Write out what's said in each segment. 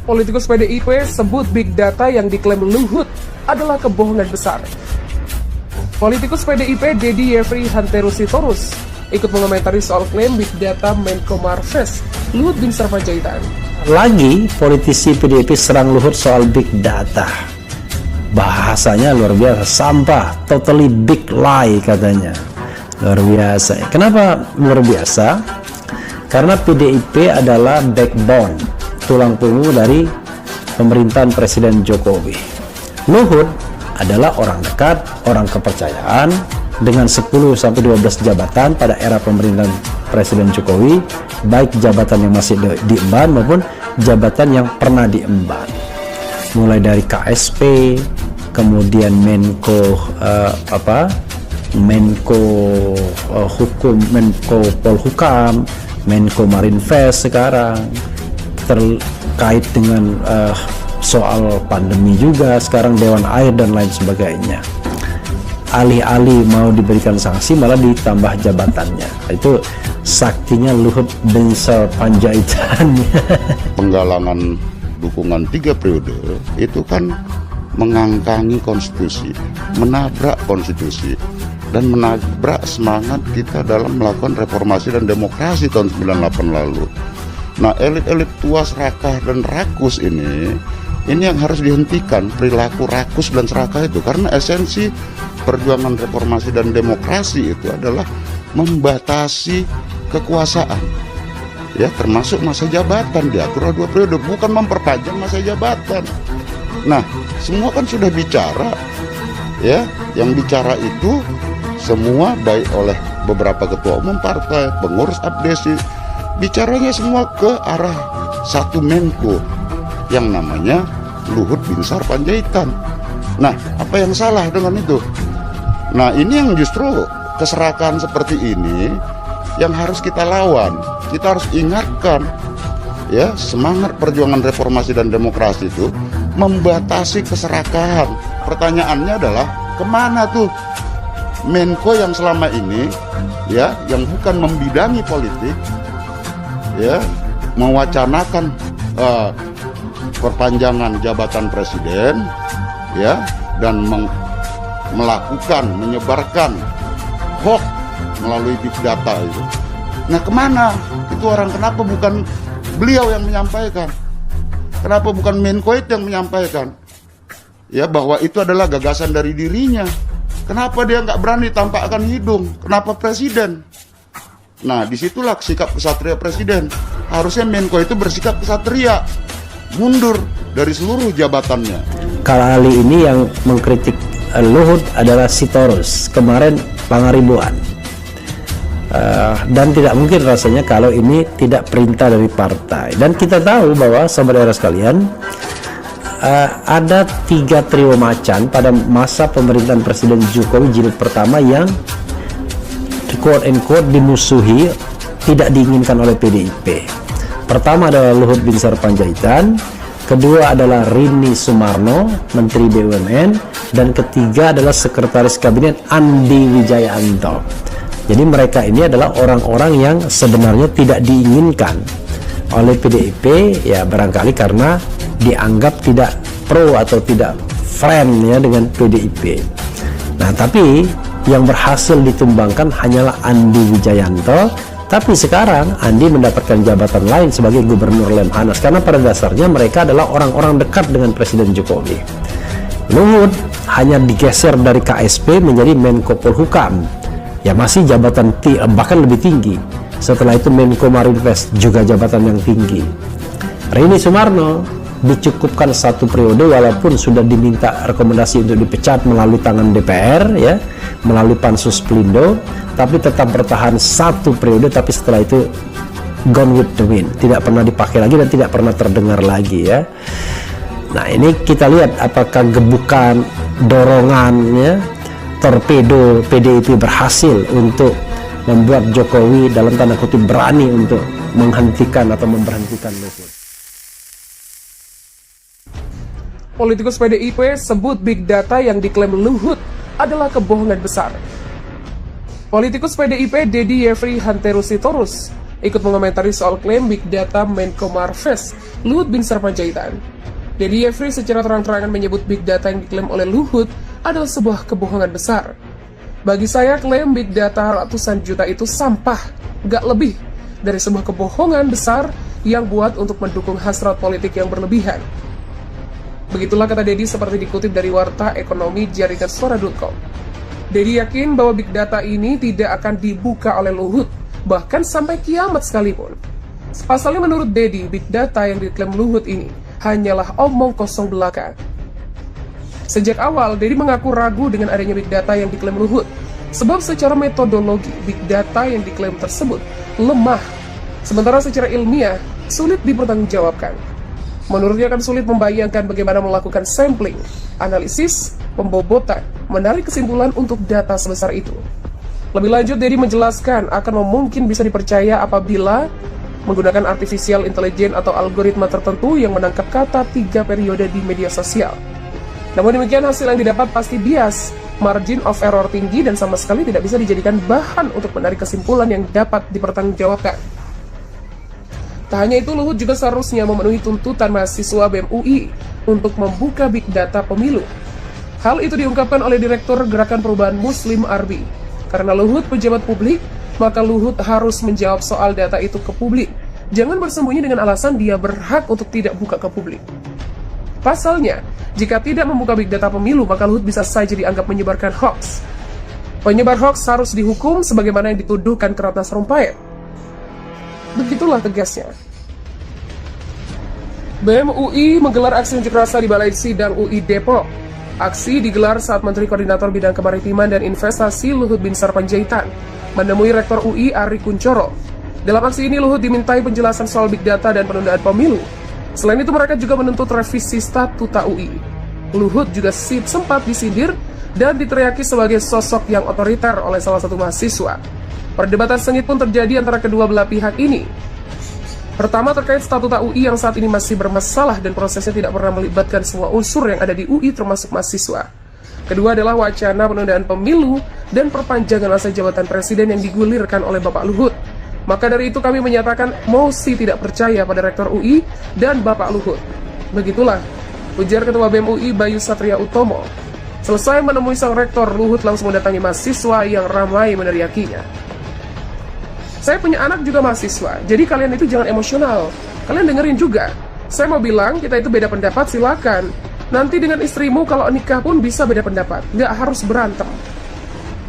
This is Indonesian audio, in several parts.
Politikus PDIP sebut Big Data yang diklaim Luhut adalah kebohongan besar. Politikus PDIP Dedi Yefri Hantero Sitorus ikut mengomentari soal klaim Big Data Menko Marves Luhut Binsar Panjaitan. Lagi politisi PDIP serang Luhut soal Big Data. Bahasanya luar biasa, sampah, totally big lie katanya. Luar biasa. Kenapa luar biasa? Karena PDIP adalah backbone, tulang punggung dari pemerintahan Presiden Jokowi. Luhut adalah orang dekat, orang kepercayaan dengan 10-12 jabatan pada era pemerintahan Presiden Jokowi, baik jabatan yang masih diemban maupun jabatan yang pernah diemban. Mulai dari KSP, kemudian Menko Hukum, Menko Polhukam, Menko Marinvest sekarang, terkait dengan soal pandemi juga sekarang Dewan Air dan lain sebagainya. Alih-alih mau diberikan sanksi malah ditambah jabatannya. Itu saktinya Luhut Binsar Panjaitan. Penggalangan dukungan 3 periode itu kan mengangkangi konstitusi, menabrak konstitusi, dan menabrak semangat kita dalam melakukan reformasi dan demokrasi tahun 98 lalu. Nah, elit-elit tua serakah dan rakus ini yang harus dihentikan, perilaku rakus dan serakah itu, karena esensi perjuangan reformasi dan demokrasi itu adalah membatasi kekuasaan, ya, termasuk masa jabatan, diatur 2 periode, bukan memperpanjang masa jabatan. Nah, semua kan sudah bicara, ya, yang bicara itu semua baik oleh beberapa ketua umum partai, pengurus abdesi, bicaranya semua ke arah satu Menko yang namanya Luhut Binsar Panjaitan. Nah, apa yang salah dengan itu? Nah, ini yang justru keserakahan seperti ini yang harus kita lawan. Kita harus ingatkan, ya, semangat perjuangan reformasi dan demokrasi itu membatasi keserakahan. Pertanyaannya adalah kemana tuh Menko yang selama ini, ya, yang bukan membidangi politik, ya, mewacanakan perpanjangan jabatan presiden, ya, dan menyebarkan hoax melalui big data itu. Nah, kemana itu orang? Kenapa bukan beliau yang menyampaikan? Kenapa bukan Menko itu yang menyampaikan, ya, bahwa itu adalah gagasan dari dirinya? Kenapa dia nggak berani tampakkan hidung? Kenapa presiden? Nah, disitulah sikap kesatria presiden. Harusnya Menko itu bersikap kesatria, mundur dari seluruh jabatannya. Kali ini yang mengkritik Luhut adalah Sitorus, kemarin Pangaribuan. Dan tidak mungkin rasanya kalau ini tidak perintah dari partai. Dan kita tahu bahwa saudara sekalian, ada 3 trio macan pada masa pemerintahan Presiden Jokowi jilid pertama yang quote unquote dimusuhi, tidak diinginkan oleh PDIP. Pertama adalah Luhut Binsar Panjaitan, kedua adalah Rini Sumarno, Menteri BUMN, dan ketiga adalah Sekretaris Kabinet Andi Wijayanto. Jadi mereka ini adalah orang-orang yang sebenarnya tidak diinginkan oleh PDIP, ya, barangkali karena dianggap tidak pro atau tidak friend, ya, dengan PDIP. Nah, tapi yang berhasil ditumbangkan hanyalah Andi Wijayanto. Tapi sekarang Andi mendapatkan jabatan lain sebagai Gubernur Lemhanas karena pada dasarnya mereka adalah orang-orang dekat dengan Presiden Jokowi. Luhut hanya digeser dari KSP menjadi Menko Polhukam, ya, masih jabatan bahkan lebih tinggi. Setelah itu Menko Marinvest, juga jabatan yang tinggi. Rini Sumarno dicukupkan 1 periode walaupun sudah diminta rekomendasi untuk dipecat melalui tangan DPR, ya, melalui Pansus Pelindo, tapi tetap bertahan 1 periode, tapi setelah itu gone with the wind, tidak pernah dipakai lagi dan tidak pernah terdengar lagi, ya. Nah, ini kita lihat apakah gebukan, dorongannya, torpedo PDIP berhasil untuk membuat Jokowi dalam tanda kutip berani untuk menghentikan atau memberhentikan Luhut. Politikus PDIP sebut Big Data yang diklaim Luhut adalah kebohongan besar. Politikus PDIP Dedi Yefri Hantero Sitorus ikut mengomentari soal klaim Big Data Menko Marves, Luhut Bin Sarpanjaitan. Dedi Yefri secara terang-terangan menyebut Big Data yang diklaim oleh Luhut adalah sebuah kebohongan besar. Bagi saya, klaim Big Data ratusan juta itu sampah, gak lebih dari sebuah kebohongan besar yang buat untuk mendukung hasrat politik yang berlebihan. Begitulah kata Dedi seperti dikutip dari Warta Ekonomi Jaringan Suara.com. Dedi yakin bahwa Big Data ini tidak akan dibuka oleh Luhut, bahkan sampai kiamat sekalipun. Pasalnya menurut Dedi, Big Data yang diklaim Luhut ini hanyalah omong kosong belaka. Sejak awal, Dedi mengaku ragu dengan adanya Big Data yang diklaim Luhut, sebab secara metodologi, Big Data yang diklaim tersebut lemah, sementara secara ilmiah sulit dipertanggungjawabkan. Menurutnya akan sulit membayangkan bagaimana melakukan sampling, analisis, pembobotan, menarik kesimpulan untuk data sebesar itu. Lebih lanjut, Dedi menjelaskan akan mungkin bisa dipercaya apabila menggunakan artificial intelligence atau algoritma tertentu yang menangkap kata 3 periode di media sosial. Namun demikian, hasil yang didapat pasti bias, margin of error tinggi, dan sama sekali tidak bisa dijadikan bahan untuk menarik kesimpulan yang dapat dipertanggungjawabkan. Tak hanya itu, Luhut juga seharusnya memenuhi tuntutan mahasiswa BEM UI untuk membuka Big Data pemilu. Hal itu diungkapkan oleh Direktur Gerakan Perubahan Muslim Arbi. Karena Luhut pejabat publik, maka Luhut harus menjawab soal data itu ke publik. Jangan bersembunyi dengan alasan dia berhak untuk tidak buka ke publik. Pasalnya, jika tidak membuka Big Data pemilu, maka Luhut bisa saja dianggap menyebarkan hoax. Penyebar hoax harus dihukum sebagaimana yang dituduhkan ke Ratna Sarumpait. Begitulah tegasnya. BEM UI menggelar aksi unjuk rasa di Balai Sidang UI Depok. Aksi digelar saat Menteri Koordinator Bidang Kemaritiman dan Investasi Luhut Bin Sarpanjaitan menemui Rektor UI Ari Kunchoro. Dalam aksi ini, Luhut dimintai penjelasan soal Big Data dan penundaan pemilu. Selain itu, mereka juga menuntut revisi statuta UI. Luhut juga sempat disindir dan diteriaki sebagai sosok yang otoriter oleh salah satu mahasiswa. Perdebatan sengit pun terjadi antara kedua belah pihak ini. Pertama, terkait statuta UI yang saat ini masih bermasalah dan prosesnya tidak pernah melibatkan semua unsur yang ada di UI termasuk mahasiswa. Kedua adalah wacana penundaan pemilu dan perpanjangan masa jabatan presiden yang digulirkan oleh Bapak Luhut. Maka dari itu kami menyatakan mosi tidak percaya pada Rektor UI dan Bapak Luhut. Begitulah ujar Ketua BEM UI Bayu Satria Utomo. Selesai menemui sang Rektor, Luhut langsung mendatangi mahasiswa yang ramai meneriakinya. Saya punya anak juga mahasiswa, jadi kalian itu jangan emosional. Kalian dengerin juga. Saya mau bilang, kita itu beda pendapat, silakan. Nanti dengan istrimu kalau nikah pun bisa beda pendapat, nggak harus berantem.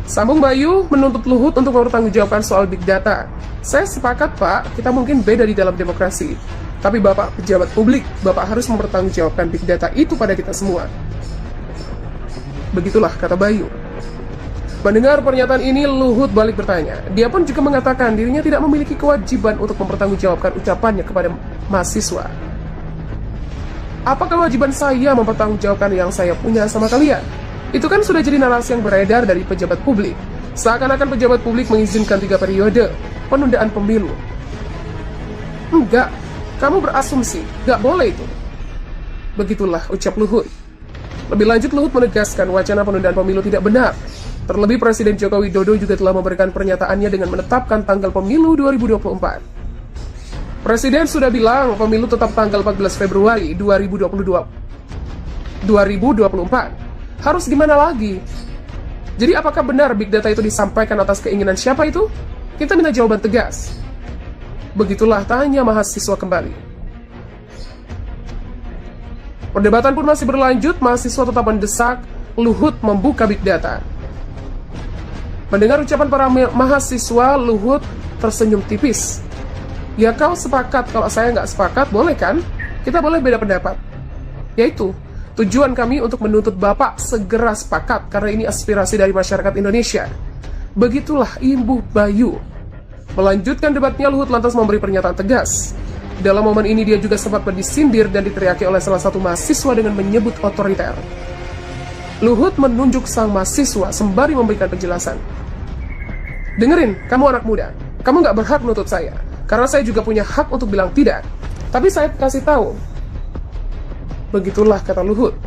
Sambung Bayu menuntut Luhut untuk mempertanggungjawabkan soal Big Data. Saya sepakat Pak, kita mungkin beda di dalam demokrasi. Tapi Bapak pejabat publik, Bapak harus mempertanggungjawabkan Big Data itu pada kita semua. Begitulah kata Bayu. Mendengar pernyataan ini, Luhut balik bertanya. Dia pun juga mengatakan dirinya tidak memiliki kewajiban untuk mempertanggungjawabkan ucapannya kepada mahasiswa. Apa kewajiban saya mempertanggungjawabkan yang saya punya sama kalian? Itu kan sudah jadi narasi yang beredar dari pejabat publik. Seakan-akan pejabat publik mengizinkan 3 periode penundaan pemilu. Enggak, kamu berasumsi, enggak boleh itu. Begitulah ucap Luhut. Lebih lanjut, Luhut menegaskan wacana penundaan pemilu tidak benar. Terlebih Presiden Joko Widodo juga telah memberikan pernyataannya dengan menetapkan tanggal pemilu 2024. Presiden sudah bilang pemilu tetap tanggal 14 Februari 2024. Harus gimana lagi? Jadi apakah benar Big Data itu disampaikan atas keinginan siapa itu? Kita minta jawaban tegas. Begitulah tanya mahasiswa kembali. Perdebatan pun masih berlanjut, mahasiswa tetap mendesak Luhut membuka Big Data. Mendengar ucapan para mahasiswa, Luhut tersenyum tipis. Ya kau sepakat, kalau saya nggak sepakat, boleh kan? Kita boleh beda pendapat. Yaitu, tujuan kami untuk menuntut Bapak segera sepakat, karena ini aspirasi dari masyarakat Indonesia. Begitulah imbuh Bayu. Melanjutkan debatnya, Luhut lantas memberi pernyataan tegas. Dalam momen ini dia juga sempat disindir dan diteriaki oleh salah satu mahasiswa dengan menyebut otoriter. Luhut menunjuk sang mahasiswa sembari memberikan penjelasan. Dengerin, kamu anak muda. Kamu nggak berhak menuntut saya. Karena saya juga punya hak untuk bilang tidak. Tapi saya kasih tahu. Begitulah kata Luhut.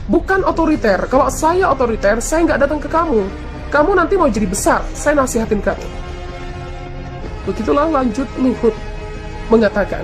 Bukan otoriter. Kalau saya otoriter, saya nggak datang ke kamu. Kamu nanti mau jadi besar. Saya nasihatin kamu. Begitulah lanjut Luhut mengatakan,